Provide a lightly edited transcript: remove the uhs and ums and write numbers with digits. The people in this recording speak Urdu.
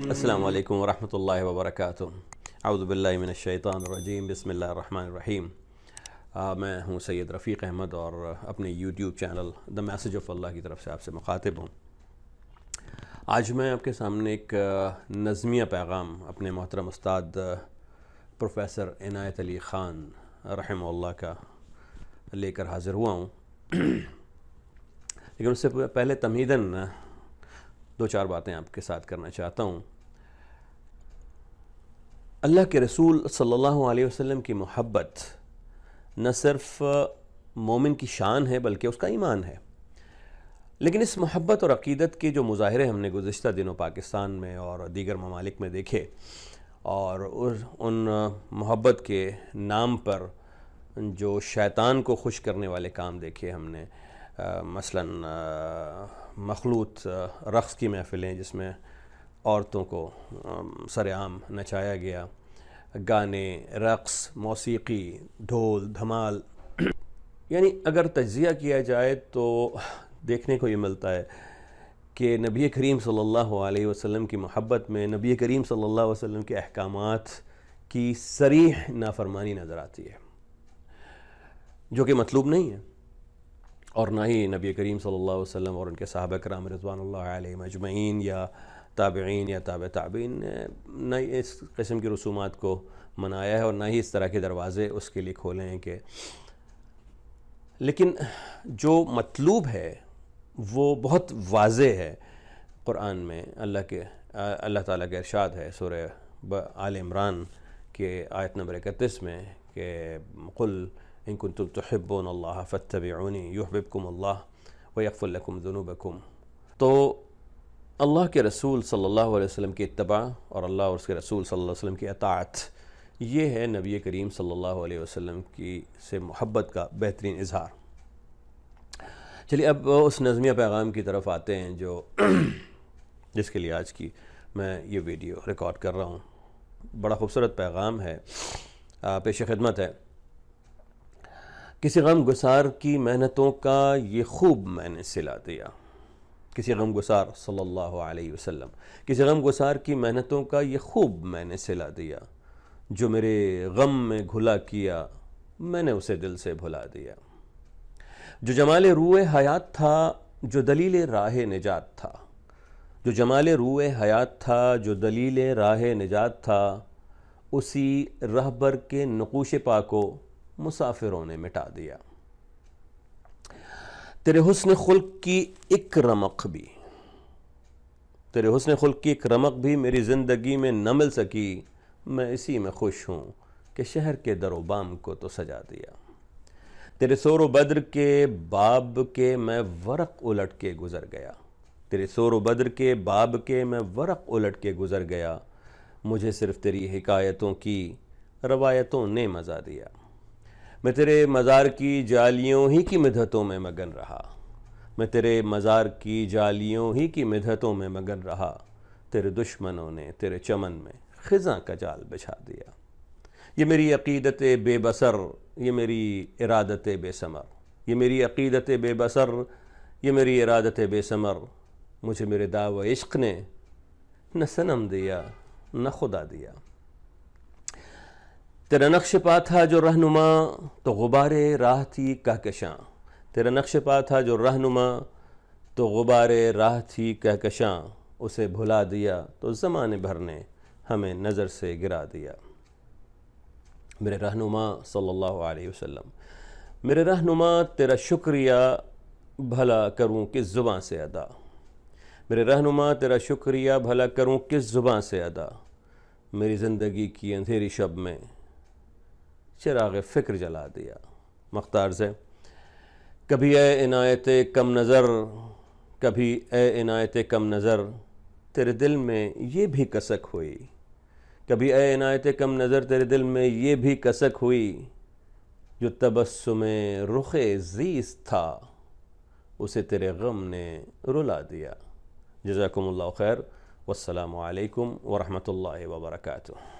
السلام علیکم ورحمۃ اللہ وبرکاتہ۔ اعوذ باللہ من الشیطان الرجیم، بسم اللہ الرحمن الرحیم۔ میں ہوں سید رفیق احمد اور اپنے YouTube channel the message of اللہ کی طرف سے آپ سے مخاطب ہوں۔ آج میں آپ کے سامنے ایک نظمیہ پیغام اپنے محترم استاد پروفیسر عنایت علی خان رحمہ اللہ کا لے کر حاضر ہوا ہوں، لیکن اس سے پہلے تمہیداً دو چار باتیں آپ کے ساتھ کرنا چاہتا ہوں۔ اللہ کے رسول صلی اللہ علیہ وسلم کی محبت نہ صرف مومن کی شان ہے بلکہ اس کا ایمان ہے، لیکن اس محبت اور عقیدت کے جو مظاہرے ہم نے گزشتہ دنوں پاکستان میں اور دیگر ممالک میں دیکھے، اور ان محبت کے نام پر جو شیطان کو خوش کرنے والے کام دیکھے ہم نے، مثلاً مخلوط رقص کی محفلیں جس میں عورتوں کو سر عام نچایا گیا، گانے، رقص، موسیقی، ڈھول، دھمال، یعنی اگر تجزیہ کیا جائے تو دیکھنے کو یہ ملتا ہے کہ نبی کریم صلی اللہ علیہ وسلم کی محبت میں نبی کریم صلی اللہ علیہ وسلم کے احکامات کی صریح نافرمانی نظر آتی ہے، جو کہ مطلوب نہیں ہے، اور نہ ہی نبی کریم صلی اللہ علیہ وسلم اور ان کے صحابہ کرام رضوان اللہ علیہم اجمعین یا تابعین یا تابع تابعین نہ ہی اس قسم کی رسومات کو منایا ہے اور نہ ہی اس طرح کے دروازے اس کے لیے کھولے ہیں کہ، لیکن جو مطلوب ہے وہ بہت واضح ہے۔ قرآن میں اللہ تعالیٰ کا ارشاد ہے سورہ آل عمران کے آیت نمبر 31 میں کہ قل ان کنتم تحبون اللہ فاتبعونی یحببکم اللہ ویغفر لکم ذنوبکم۔ تو اللہ کے رسول صلی اللہ علیہ وسلم کی اتباع اور اللہ اور اس کے رسول صلی اللہ علیہ وسلم کی اطاعت، یہ ہے نبی کریم صلی اللہ علیہ وسلم کی سے محبت کا بہترین اظہار۔ چلیے اب اس نظمیہ پیغام کی طرف آتے ہیں جو جس کے لیے آج کی میں یہ ویڈیو ریکارڈ کر رہا ہوں۔ بڑا خوبصورت پیغام ہے، پیش خدمت ہے۔ کسی غم گسار کی محنتوں کا یہ خوب میں نے صلہ دیا، کسی غم گسار صلی اللہ علیہ وسلم، کسی غم گسار کی محنتوں کا یہ خوب میں نے صلہ دیا، جو میرے غم میں گھلا کیا میں نے اسے دل سے بھلا دیا، جو جمال روح حیات تھا جو دلیل راہ نجات تھا، جو جمال روح حیات تھا جو دلیل راہ نجات تھا، اسی رہبر کے نقوش پا کو مسافروں نے مٹا دیا، تیرے حسن خلق کی ایک رمق بھی، تیرے حسن خلق کی ایک رمق بھی میری زندگی میں نہ مل سکی، میں اسی میں خوش ہوں کہ شہر کے در و بام کو تو سجا دیا، تیرے سور و بدر کے باب کے میں ورق الٹ کے گزر گیا، تیرے سور و بدر کے باب کے میں ورق الٹ کے گزر گیا، مجھے صرف تیری حکایتوں کی روایتوں نے مزہ دیا، میں تیرے مزار کی جالیوں ہی کی مدحتوں میں مگن رہا، میں تیرے مزار کی جالیوں ہی کی مدحتوں میں مگن رہا، تیرے دشمنوں نے تیرے چمن میں خزاں کا جال بچھا دیا، یہ میری عقیدت بے بسر، یہ میری ارادت بے ثمر، یہ میری عقیدت بے بسر، یہ میری ارادت بے ثمر، مجھے میرے دعوی عشق نے نہ صنم دیا نہ خدا دیا، تیرا نقش پا تھا جو رہنما تو غبار راہ تھی کہکشاں، تیرا نقش پا تھا جو رہنما تو غبار راہ تھی کہکشاں، اسے بھلا دیا تو زمانے بھر نے ہمیں نظر سے گرا دیا، میرے رہنما صلی اللہ علیہ وسلم، میرے رہنما تیرا شکریہ بھلا کروں کس زباں سے ادا، میرے رہنما تیرا شکریہ بھلا کروں کس زباں سے ادا، میری زندگی کی اندھیری شب میں چراغ فکر جلا دیا۔ مختار سے کبھی اے عنایت کم نظر، کبھی اے عنایت کم نظر، تیرے دل میں یہ بھی کسک ہوئی، کبھی اے عنایت کم نظر تیرے دل میں یہ بھی کسک ہوئی، جو تبسم رخ زیست تھا اسے تیرے غم نے رلا دیا۔ جزاکم اللہ خیر، والسلام علیکم ورحمۃ اللہ وبرکاتہ۔